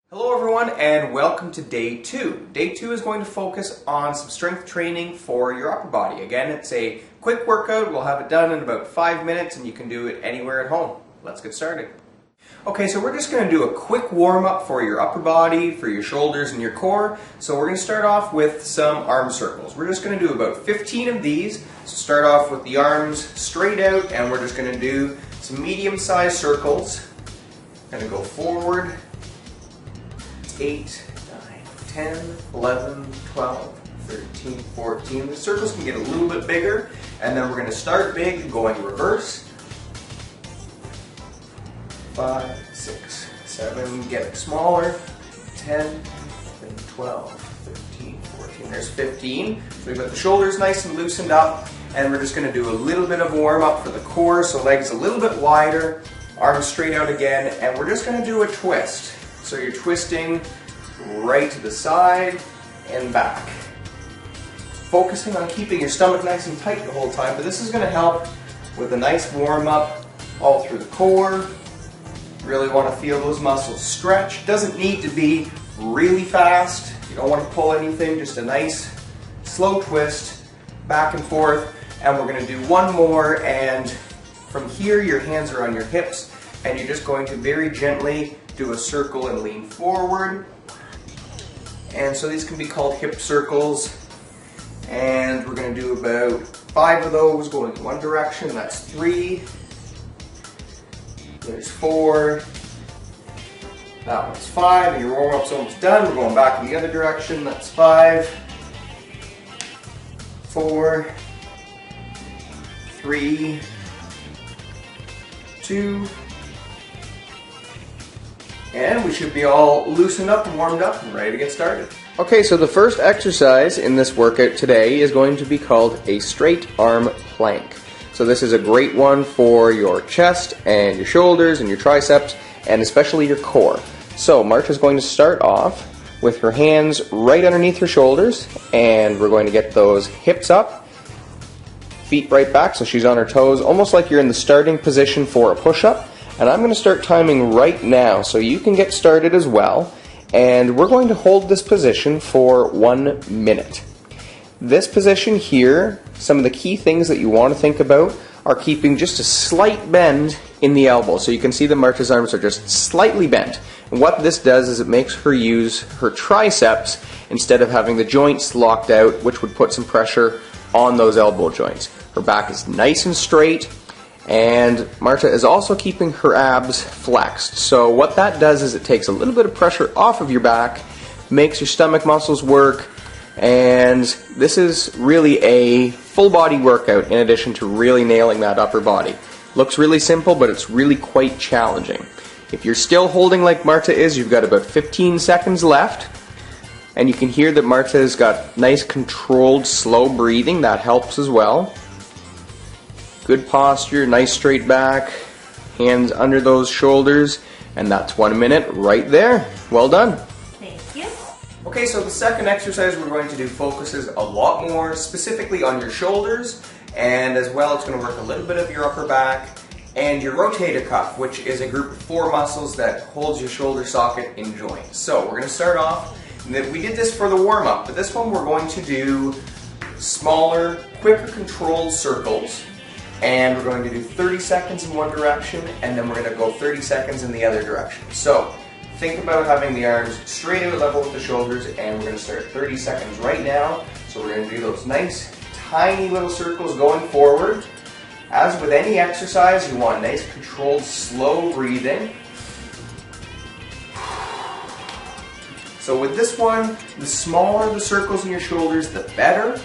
Hello everyone and welcome to day 2. Day 2 is going to focus on some strength training for your upper body. Again, it's a quick workout. We'll have it done in about 5 minutes and you can do it anywhere at home. Let's get started. Okay, so we're just going to do a quick warm-up for your upper body, for your shoulders and your core. So we're going to start off with some arm circles. We're just going to do about 15 of these. So start off with the arms straight out and we're just going to do some medium-sized circles. Going to go forward. 8, 9, 10, 11, 12, 13, 14. The circles can get a little bit bigger, and then we're going to start big, going reverse. 5, 6, 7, getting smaller. 10, 11, 12, 13, 14. There's 15. So we've got the shoulders nice and loosened up, and we're just going to do a little bit of warm up for the core, so legs a little bit wider, arms straight out again, and we're just going to do a twist. So you're twisting right to the side and back. Focusing on keeping your stomach nice and tight the whole time, but this is going to help with a nice warm up all through the core. Really want to feel those muscles stretch. Doesn't need to be really fast. You don't want to pull anything, just a nice slow twist back and forth. And we're going to do one more, and from here your hands are on your hips and you're just going to very gently do a circle and lean forward. And so these can be called hip circles. And we're going to do about 5 of those going in one direction. That's 3. There's 4. That one's 5. And your warm-up's almost done. We're going back in the other direction. That's 5. 4. 3. 2. And we should be all loosened up and warmed up and ready to get started. Okay, so the first exercise in this workout today is going to be called a straight arm plank. So this is a great one for your chest and your shoulders and your triceps and especially your core. So Marta's going to start off with her hands right underneath her shoulders, and we're going to get those hips up, feet right back so she's on her toes, almost like you're in the starting position for a push-up. And I'm going to start timing right now so you can get started as well. And we're going to hold this position for 1 minute. This position here, some of the key things that you want to think about are keeping just a slight bend in the elbow. So you can see that Marta's arms are just slightly bent. And what this does is it makes her use her triceps instead of having the joints locked out, which would put some pressure on those elbow joints. Her back is nice and straight. And Marta is also keeping her abs flexed. So what that does is it takes a little bit of pressure off of your back, makes your stomach muscles work, and this is really a full body workout in addition to really nailing that upper body. Looks really simple, but it's really quite challenging. If you're still holding like Marta is, you've got about 15 seconds left. And you can hear that Marta has got nice controlled slow breathing. That helps as well. Good posture, nice straight back, hands under those shoulders, and that's 1 minute right there. Well done. Thank you. Okay, so the second exercise we're going to do focuses a lot more specifically on your shoulders, and as well it's going to work a little bit of your upper back and your rotator cuff, which is a group of 4 muscles that holds your shoulder socket in joint. So we're going to start off, we did this for the warm-up, but this one we're going to do smaller, quicker controlled circles. And we're going to do 30 seconds in one direction, and then we're going to go 30 seconds in the other direction. So think about having the arms straight out level with the shoulders, and we're going to start 30 seconds right now. So we're going to do those nice, tiny little circles going forward. As with any exercise, you want nice, controlled, slow breathing. So with this one, the smaller the circles in your shoulders, the better,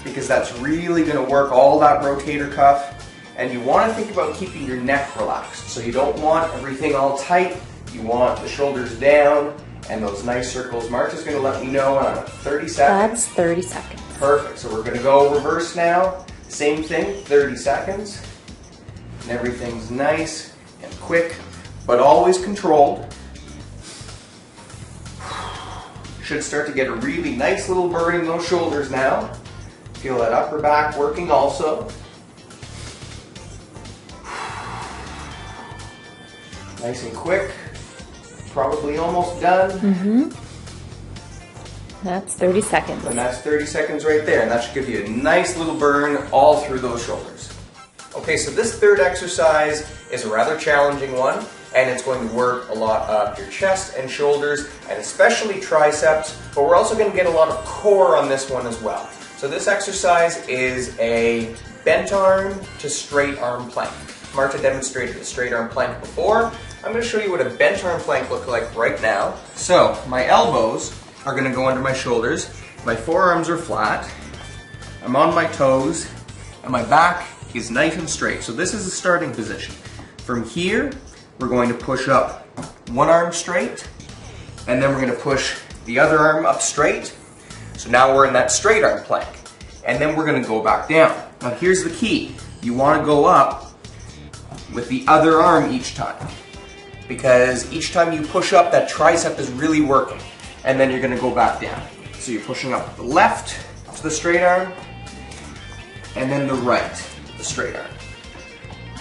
because that's really going to work all that rotator cuff. And you want to think about keeping your neck relaxed. So you don't want everything all tight. You want the shoulders down and those nice circles. Marta's going to let me know on 30 seconds. That's 30 seconds. Perfect. So we're going to go reverse now. Same thing, 30 seconds. And everything's nice and quick, but always controlled. Should start to get a really nice little burn in those shoulders now. Feel that upper back working also. Nice and quick. probably almost done. That's 30 seconds. And that's 30 seconds right there, and that should give you a nice little burn all through those shoulders. Okay, so this third exercise is a rather challenging one, and it's going to work a lot of your chest and shoulders, and especially triceps, but we're also going to get a lot of core on this one as well. So this exercise is a bent arm to straight arm plank. Marta demonstrated a straight arm plank before. I'm going to show you what a bent arm plank looks like right now. So my elbows are going to go under my shoulders, my forearms are flat, I'm on my toes, and my back is nice and straight. So this is the starting position. From here, we're going to push up one arm straight, and then we're going to push the other arm up straight. So now we're in that straight arm plank. And then we're going to go back down. Now here's the key. You want to go up with the other arm each time, because each time you push up, that tricep is really working. And then you're going to go back down. So you're pushing up the left to the straight arm, and then the right, the straight arm.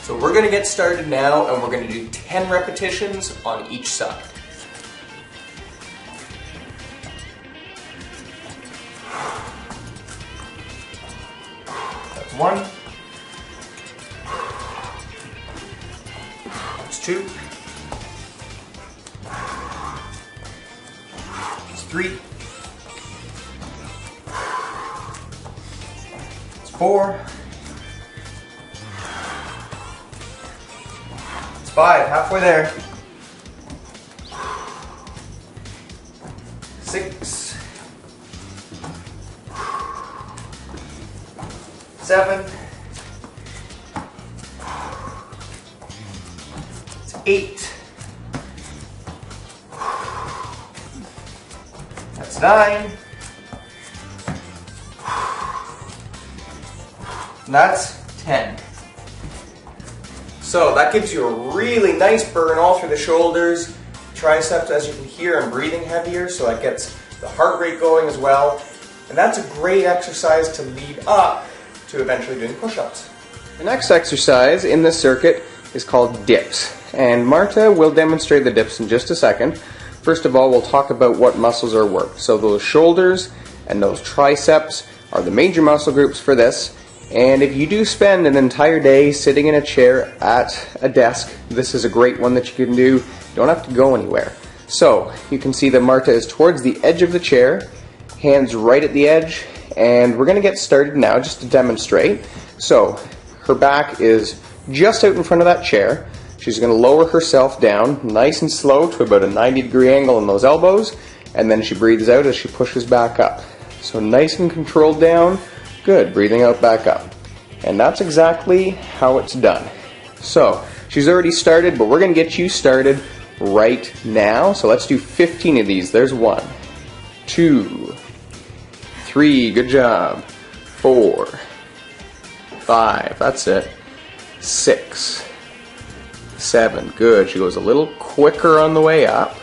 So we're going to get started now, and we're going to do 10 repetitions on each side. That's 1. That's 2. 3, it's 4, it's 5, halfway there, 6, 7, it's 8, that's 9, and that's 10. So that gives you a really nice burn all through the shoulders, triceps. As you can hear, I'm breathing heavier, so that gets the heart rate going as well. And that's a great exercise to lead up to eventually doing push-ups. The next exercise in this circuit is called dips, and Marta will demonstrate the dips in just a second. First of all, we'll talk about what muscles are worked. So those shoulders and those triceps are the major muscle groups for this. And if you do spend an entire day sitting in a chair at a desk, this is a great one that you can do. You don't have to go anywhere. So you can see that Marta is towards the edge of the chair, hands right at the edge, and we're going to get started now just to demonstrate. So her back is just out in front of that chair. She's going to lower herself down nice and slow to about a 90-degree angle in those elbows, and then she breathes out as she pushes back up. So nice and controlled down. Good, breathing out back up. And that's exactly how it's done. So she's already started, but we're going to get you started right now. So let's do 15 of these. There's 1, 2, 3, good job, 4, 5, that's it, 6, 7, good. She goes a little quicker on the way up.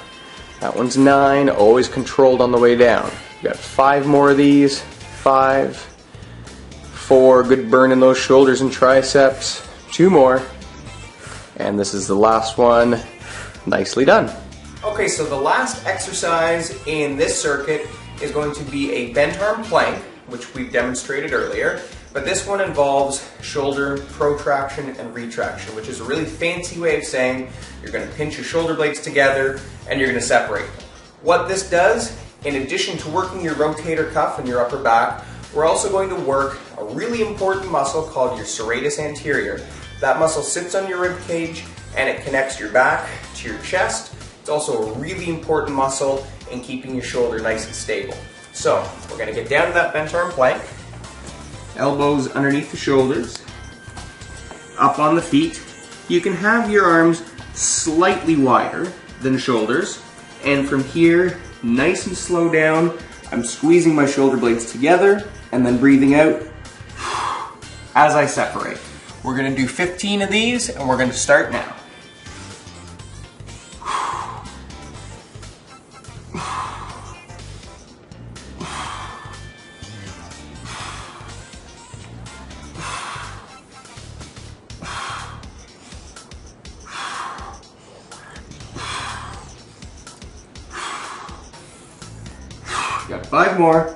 That one's 9, always controlled on the way down. We've got 5 more of these, 5, 4, good burn in those shoulders and triceps, 2 more, and this is the last one. Nicely done. Okay, so the last exercise in this circuit is going to be a bent arm plank, which we've demonstrated earlier, but this one involves shoulder protraction and retraction, which is a really fancy way of saying you're going to pinch your shoulder blades together and you're going to separate them. What this does, in addition to working your rotator cuff and your upper back, we're also going to work a really important muscle called your serratus anterior. That muscle sits on your rib cage and it connects your back to your chest. It's also a really important muscle in keeping your shoulder nice and stable. So we're going to get down to that bent arm plank. Elbows underneath the shoulders, up on the feet. You can have your arms slightly wider than shoulders, and from here, nice and slow down, I'm squeezing my shoulder blades together and then breathing out as I separate. We're going to do 15 of these and we're going to start now. 5 more.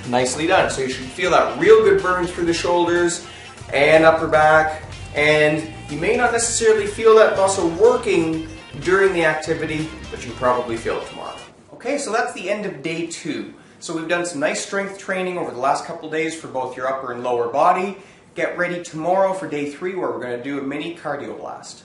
Nicely done. So you should feel that real good burn through the shoulders and upper back. And you may not necessarily feel that muscle working during the activity, but you probably feel it tomorrow. Okay, so that's the end of day 2. So we've done some nice strength training over the last couple days for both your upper and lower body. Get ready tomorrow for day 3 where we're going to do a mini cardio blast.